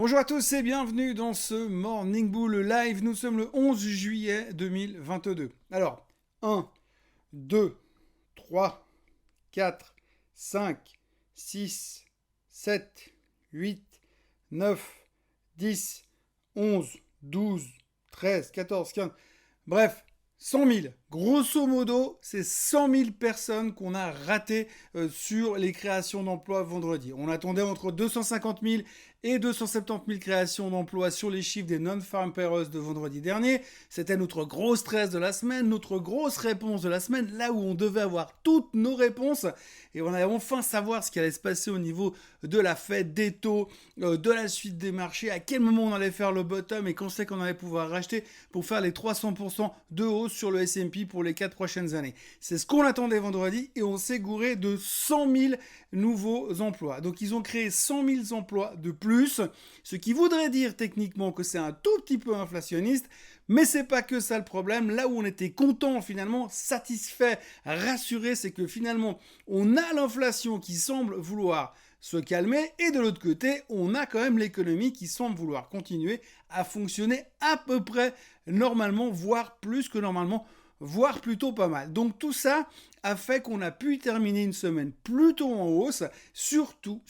Bonjour à tous et bienvenue dans ce Morning Bull Live. Nous sommes le 11 juillet 2022. Alors, 1, 2, 3, 4, 5, 6, 7, 8, 9, 10, 11, 12, 13, 14, 15. Bref, 100 000. Grosso modo, c'est 100 000 personnes qu'on a ratées sur les créations d'emplois vendredi. On attendait entre 250 000 et 270 000 créations d'emplois sur les chiffres des non-farm payrolls de vendredi dernier. C'était notre gros stress de la semaine, notre grosse réponse de la semaine, là où on devait avoir toutes nos réponses. Et on allait enfin savoir ce qui allait se passer au niveau de la Fed, des taux, de la suite des marchés, à quel moment on allait faire le bottom et quand c'est qu'on allait pouvoir racheter pour faire les 300% de hausse sur le S&P pour les 4 prochaines années. C'est ce qu'on attendait vendredi et on s'est gouré de 100 000 nouveaux emplois. Donc ils ont créé 100 000 emplois de plus, ce qui voudrait dire techniquement que c'est un tout petit peu inflationniste, mais c'est pas que ça le problème. Là où on était content finalement, satisfait, rassuré, c'est que finalement on a l'inflation qui semble vouloir se calmer et de l'autre côté, on a quand même l'économie qui semble vouloir continuer à fonctionner à peu près normalement, voire plus que normalement, voire plutôt pas mal. Donc tout ça a fait qu'on a pu terminer une semaine plutôt en hausse, surtout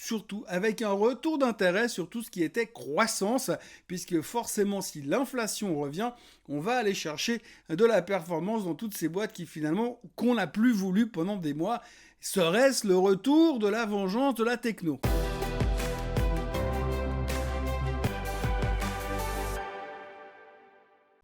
avec un retour d'intérêt sur tout ce qui était croissance, puisque forcément si l'inflation revient, on va aller chercher de la performance dans toutes ces boîtes qui finalement, qu'on n'a plus voulu pendant des mois. Serait-ce le retour de la vengeance de la techno ?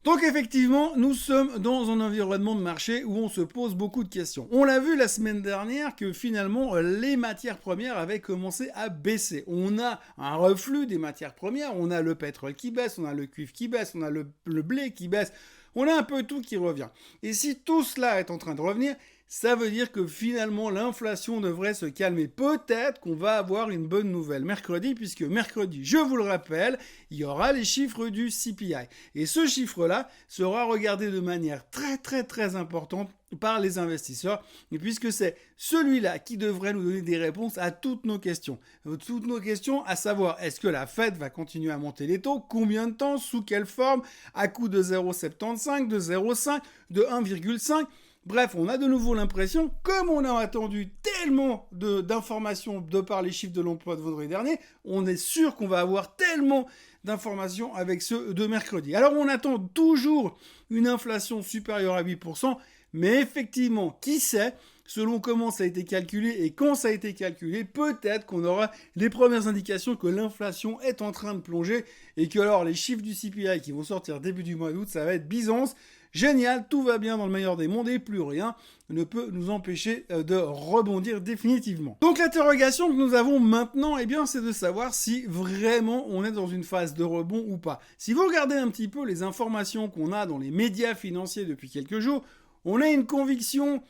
Donc effectivement, nous sommes dans un environnement de marché où on se pose beaucoup de questions. On l'a vu la semaine dernière que finalement les matières premières avaient commencé à baisser. On a un reflux des matières premières, on a le pétrole qui baisse, on a le cuivre qui baisse, on a le blé qui baisse, on a un peu tout qui revient. Et si tout cela est en train de revenir, ça veut dire que finalement l'inflation devrait se calmer. Peut-être qu'on va avoir une bonne nouvelle mercredi, puisque mercredi, je vous le rappelle, il y aura les chiffres du CPI. Et ce chiffre-là sera regardé de manière très importante par les investisseurs, et puisque c'est celui-là qui devrait nous donner des réponses à toutes nos questions. Toutes nos questions, à savoir, est-ce que la Fed va continuer à monter les taux? Combien de temps? Sous quelle forme? À coût de 0,75, de 0,5, de 1,5? Bref, on a de nouveau l'impression, comme on a attendu tellement d'informations de par les chiffres de l'emploi de vendredi dernier, on est sûr qu'on va avoir tellement d'informations avec ceux de mercredi. Alors on attend toujours une inflation supérieure à 8%, mais effectivement, qui sait, selon comment ça a été calculé et quand ça a été calculé, peut-être qu'on aura les premières indications que l'inflation est en train de plonger et que alors les chiffres du CPI qui vont sortir début du mois d'août, ça va être Byzance. Génial, tout va bien dans le meilleur des mondes et plus rien ne peut nous empêcher de rebondir définitivement. Donc l'interrogation que nous avons maintenant, c'est de savoir si vraiment on est dans une phase de rebond ou pas. Si vous regardez un petit peu les informations qu'on a dans les médias financiers depuis quelques jours, on a une conviction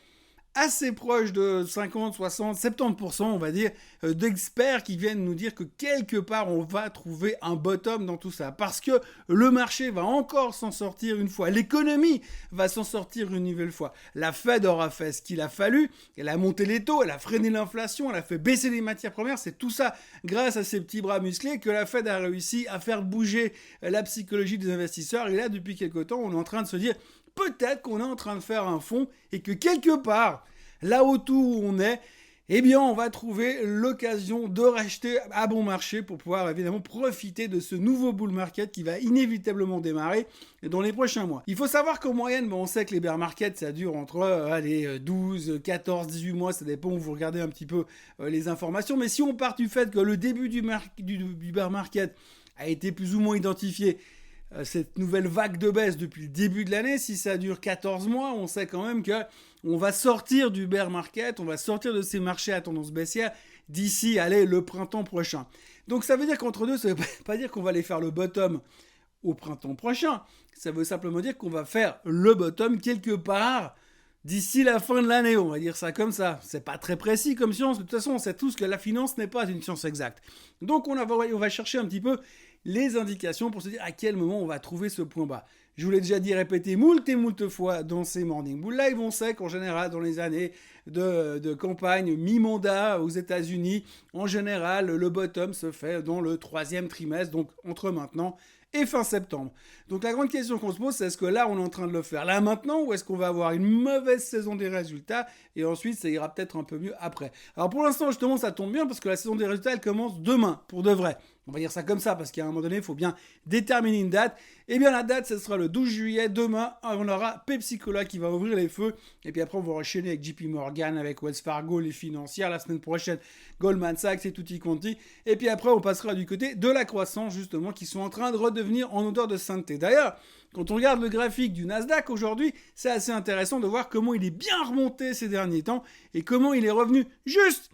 assez proche de 50, 60, 70%, on va dire, d'experts qui viennent nous dire que quelque part, on va trouver un bottom dans tout ça. Parce que le marché va encore s'en sortir une fois. L'économie va s'en sortir une nouvelle fois. La Fed aura fait ce qu'il a fallu. Elle a monté les taux, elle a freiné l'inflation, elle a fait baisser les matières premières. C'est tout ça, grâce à ses petits bras musclés, que la Fed a réussi à faire bouger la psychologie des investisseurs. Et là, depuis quelque temps, on est en train de se dire peut-être qu'on est en train de faire un fond et que quelque part, là autour où on est, on va trouver l'occasion de racheter à bon marché pour pouvoir évidemment profiter de ce nouveau bull market qui va inévitablement démarrer dans les prochains mois. Il faut savoir qu'en moyenne, on sait que les bear markets, ça dure entre 12, 14, 18 mois, ça dépend où vous regardez un petit peu les informations. Mais si on part du fait que le début du bear market a été plus ou moins identifié, cette nouvelle vague de baisse depuis le début de l'année, si ça dure 14 mois, on sait quand même que on va sortir du bear market, on va sortir de ces marchés à tendance baissière d'ici, le printemps prochain. Donc ça veut dire qu'entre deux, ça veut pas dire qu'on va aller faire le bottom au printemps prochain. Ça veut simplement dire qu'on va faire le bottom quelque part d'ici la fin de l'année, on va dire ça comme ça. C'est pas très précis comme science, de toute façon on sait tous que la finance n'est pas une science exacte. Donc on va chercher un petit peu les indications pour se dire à quel moment on va trouver ce point bas. Je vous l'ai déjà dit, répété moult et moult fois dans ces Morning Bull Live. On sait qu'en général, dans les années de campagne mi-mandat aux États-Unis, en général, le bottom se fait dans le 3e trimestre, donc entre maintenant et fin septembre. Donc la grande question qu'on se pose, c'est est-ce que là, on est en train de le faire là maintenant, ou est-ce qu'on va avoir une mauvaise saison des résultats, et ensuite, ça ira peut-être un peu mieux après. Alors pour l'instant, justement, ça tombe bien, parce que la saison des résultats, elle commence demain, pour de vrai. On va dire ça comme ça, parce qu'à un moment donné, il faut bien déterminer une date. Eh bien, la date, ce sera le 12 juillet. Demain, on aura Pepsi Cola qui va ouvrir les feux. Et puis après, on va enchaîner avec JP Morgan, avec Wells Fargo, les financières. La semaine prochaine, Goldman Sachs et tutti quanti. Et puis après, on passera du côté de la croissance, justement, qui sont en train de redevenir en odeur de sainteté. D'ailleurs, quand on regarde le graphique du Nasdaq aujourd'hui, c'est assez intéressant de voir comment il est bien remonté ces derniers temps et comment il est revenu juste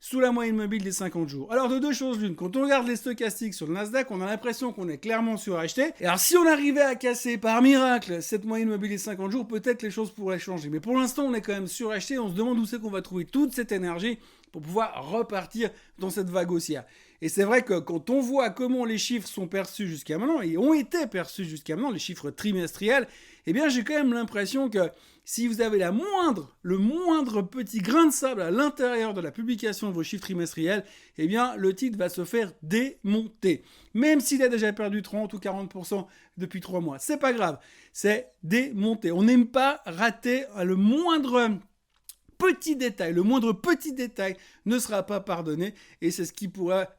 sous la moyenne mobile des 50 jours. Alors de deux choses l'une, quand on regarde les stochastiques sur le Nasdaq, on a l'impression qu'on est clairement suracheté. Et alors si on arrivait à casser par miracle cette moyenne mobile des 50 jours, peut-être les choses pourraient changer. Mais pour l'instant, on est quand même suracheté, on se demande où c'est qu'on va trouver toute cette énergie pour pouvoir repartir dans cette vague haussière. Et c'est vrai que quand on voit comment les chiffres sont perçus jusqu'à maintenant, et ont été perçus jusqu'à maintenant, les chiffres trimestriels, eh bien j'ai quand même l'impression que si vous avez le moindre petit grain de sable à l'intérieur de la publication de vos chiffres trimestriels, eh bien le titre va se faire démonter. Même s'il a déjà perdu 30 ou 40% depuis 3 mois. C'est pas grave, c'est démonté. On n'aime pas rater le moindre petit détail ne sera pas pardonné, et c'est ce qui pourrait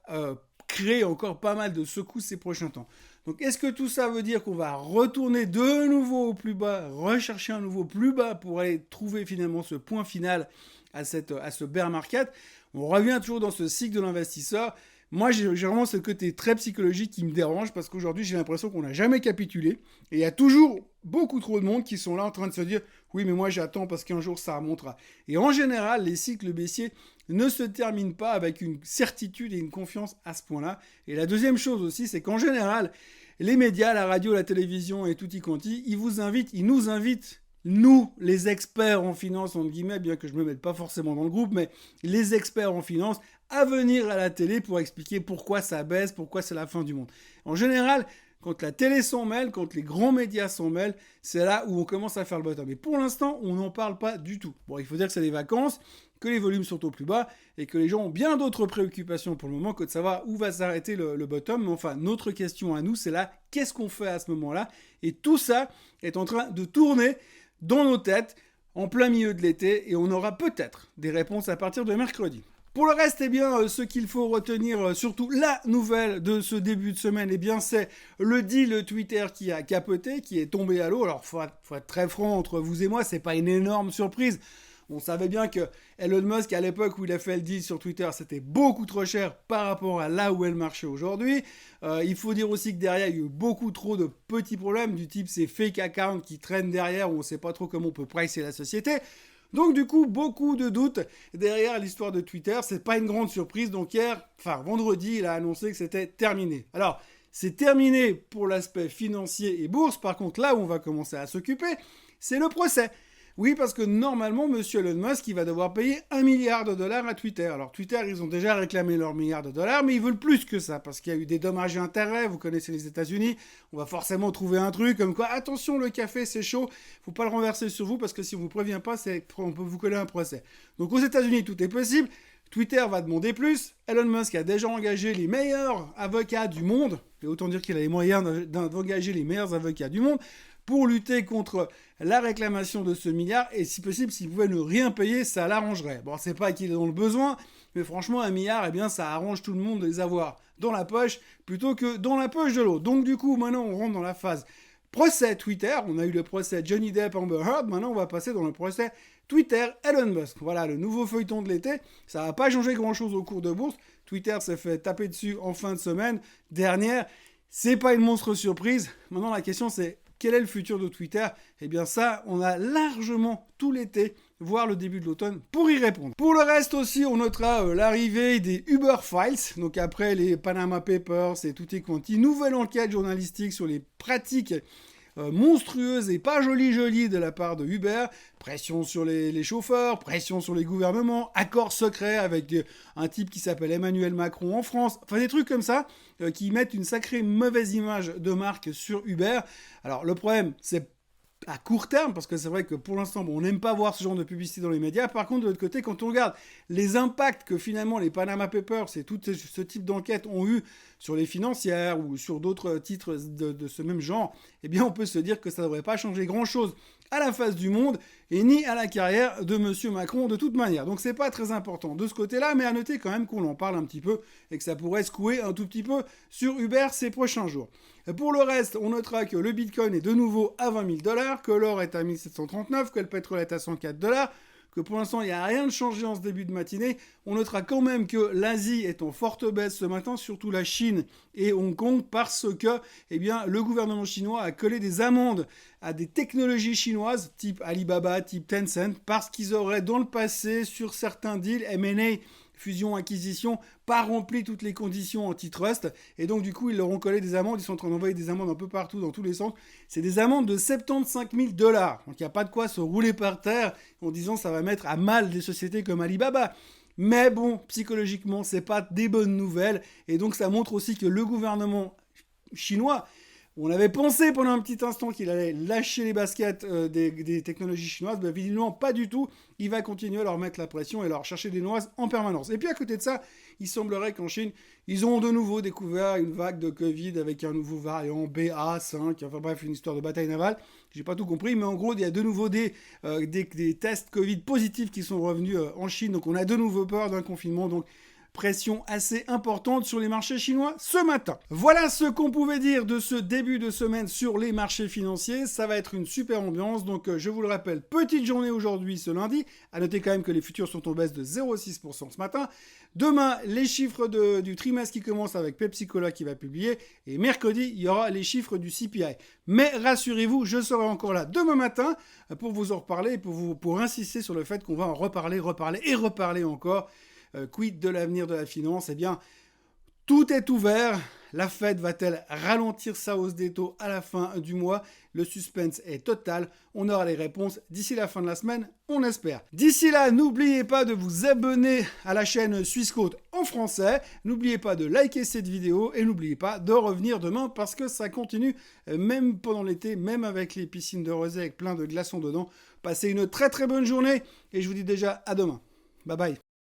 créer encore pas mal de secousses ces prochains temps. Donc est-ce que tout ça veut dire qu'on va retourner de nouveau au plus bas, rechercher un nouveau plus bas pour aller trouver finalement ce point final à ce bear market? On revient toujours dans ce cycle de l'investisseur. Moi, j'ai vraiment ce côté très psychologique qui me dérange, parce qu'aujourd'hui, j'ai l'impression qu'on n'a jamais capitulé. Et il y a toujours beaucoup trop de monde qui sont là en train de se dire « Oui, mais moi, j'attends parce qu'un jour, ça remontera. » Et en général, les cycles baissiers ne se terminent pas avec une certitude et une confiance à ce point-là. Et la deuxième chose aussi, c'est qu'en général, les médias, la radio, la télévision et tutti quanti, ils nous invitent, nous, les experts en finance, entre guillemets, bien que je ne me mette pas forcément dans le groupe, mais les experts en finance, à venir à la télé pour expliquer pourquoi ça baisse, pourquoi c'est la fin du monde. En général, quand la télé s'en mêle, quand les grands médias s'en mêlent, c'est là où on commence à faire le bottom. Mais pour l'instant, on n'en parle pas du tout. Bon, il faut dire que c'est des vacances, que les volumes sont au plus bas et que les gens ont bien d'autres préoccupations pour le moment que de savoir où va s'arrêter le bottom. Mais enfin, notre question à nous, c'est là, qu'est-ce qu'on fait à ce moment-là? Et tout ça est en train de tourner dans nos têtes en plein milieu de l'été, et on aura peut-être des réponses à partir de mercredi. Pour le reste, eh bien, ce qu'il faut retenir, surtout la nouvelle de ce début de semaine, eh bien, c'est le deal Twitter qui a capoté, qui est tombé à l'eau. Alors, faut être très franc entre vous et moi, c'est pas une énorme surprise. On savait bien que Elon Musk, à l'époque où il a fait le deal sur Twitter, c'était beaucoup trop cher par rapport à là où est le marché aujourd'hui. Il faut dire aussi que derrière, il y a eu beaucoup trop de petits problèmes du type ces fake accounts qui traînent derrière, où on ne sait pas trop comment on peut pricer la société. Donc du coup, beaucoup de doutes derrière l'histoire de Twitter. C'est pas une grande surprise. Donc vendredi, il a annoncé que c'était terminé. Alors, c'est terminé pour l'aspect financier et bourse. Par contre, là où on va commencer à s'occuper, c'est le procès. Oui, parce que normalement, monsieur Elon Musk, il va devoir payer $1 milliard à Twitter. Alors, Twitter, ils ont déjà réclamé leur $1 milliard, mais ils veulent plus que ça, parce qu'il y a eu des dommages et intérêts. Vous connaissez les États-Unis, on va forcément trouver un truc comme quoi, attention, le café, c'est chaud, faut pas le renverser sur vous, parce que si on vous prévient pas, on peut vous coller un procès. Donc, aux États-Unis, tout est possible. Twitter va demander plus. Elon Musk a déjà engagé les meilleurs avocats du monde, et autant dire qu'il a les moyens d'engager les meilleurs avocats du monde, pour lutter contre la réclamation de ce milliard, et si possible, s'il pouvait ne rien payer, ça l'arrangerait. Bon, c'est pas qu'il est dans le besoin, mais franchement, $1 milliard, eh bien, ça arrange tout le monde de les avoir dans la poche, plutôt que dans la poche de l'autre. Donc du coup, maintenant, on rentre dans la phase procès Twitter. On a eu le procès Johnny Depp, Amber Heard, maintenant on va passer dans le procès Twitter, Elon Musk. Voilà, le nouveau feuilleton de l'été. Ça va pas changer grand-chose au cours de bourse. Twitter s'est fait taper dessus en fin de semaine dernière. C'est pas une monstre surprise. Maintenant, la question, c'est quel est le futur de Twitter? Eh bien ça, on a largement tout l'été, voire le début de l'automne, pour y répondre. Pour le reste aussi, on notera l'arrivée des Uber Files, donc après les Panama Papers et tutti quanti, nouvelle enquête journalistique sur les pratiques monstrueuse et pas jolie de la part de Uber. Pression sur les chauffeurs, pression sur les gouvernements, accord secret avec un type qui s'appelle Emmanuel Macron en France. Enfin, des trucs comme ça qui mettent une sacrée mauvaise image de marque sur Uber. Alors, le problème, c'est à court terme, parce que c'est vrai que pour l'instant, on n'aime pas voir ce genre de publicité dans les médias. Par contre, de l'autre côté, quand on regarde les impacts que finalement les Panama Papers et tout ce type d'enquête ont eu sur les financières ou sur d'autres titres de ce même genre, eh bien, on peut se dire que ça ne devrait pas changer grand-chose à la face du monde et ni à la carrière de Monsieur Macron de toute manière. Donc c'est pas très important de ce côté-là, mais à noter quand même qu'on en parle un petit peu et que ça pourrait secouer un tout petit peu sur Uber ces prochains jours. Pour le reste, on notera que le Bitcoin est de nouveau à 20 000 $, que l'or est à 1739, que le pétrole est à 104 $, que pour l'instant, il n'y a rien de changé en ce début de matinée. On notera quand même que l'Asie est en forte baisse ce matin, surtout la Chine et Hong Kong, parce que eh bien, le gouvernement chinois a collé des amendes à des technologies chinoises, type Alibaba, type Tencent, parce qu'ils auraient dans le passé, sur certains deals M&A, fusion-acquisition, pas rempli toutes les conditions antitrust, et donc du coup ils leur ont collé des amendes, ils sont en train d'envoyer des amendes un peu partout dans tous les sens. C'est des amendes de 75 000 $, donc il n'y a pas de quoi se rouler par terre en disant ça va mettre à mal des sociétés comme Alibaba. Mais bon, psychologiquement, c'est pas des bonnes nouvelles, et donc ça montre aussi que le gouvernement chinois, on avait pensé pendant un petit instant qu'il allait lâcher les baskets des technologies chinoises, mais évidemment pas du tout. Il va continuer à leur mettre la pression et leur chercher des noises en permanence. Et puis à côté de ça, il semblerait qu'en Chine, ils ont de nouveau découvert une vague de Covid avec un nouveau variant BA5, enfin bref, une histoire de bataille navale. J'ai pas tout compris, mais en gros, il y a de nouveau des tests Covid positifs qui sont revenus en Chine. Donc on a de nouveau peur d'un confinement. Donc pression assez importante sur les marchés chinois ce matin. Voilà ce qu'on pouvait dire de ce début de semaine sur les marchés financiers. Ça va être une super ambiance. Donc je vous le rappelle, petite journée aujourd'hui ce lundi. À noter quand même que les futurs sont en baisse de 0,6% ce matin. Demain, les chiffres du trimestre qui commence avec Pepsi Cola qui va publier. Et mercredi, il y aura les chiffres du CPI. Mais rassurez-vous, je serai encore là demain matin pour vous en reparler et pour insister sur le fait qu'on va en reparler encore. Quid de l'avenir de la finance? Eh bien, tout est ouvert. La Fed va-t-elle ralentir sa hausse des taux à la fin du mois? Le suspense est total. On aura les réponses d'ici la fin de la semaine, on espère. D'ici là, n'oubliez pas de vous abonner à la chaîne Swissquote en français. N'oubliez pas de liker cette vidéo et n'oubliez pas de revenir demain parce que ça continue, même pendant l'été, même avec les piscines de rosée avec plein de glaçons dedans. Passez une très très bonne journée et je vous dis déjà à demain. Bye bye.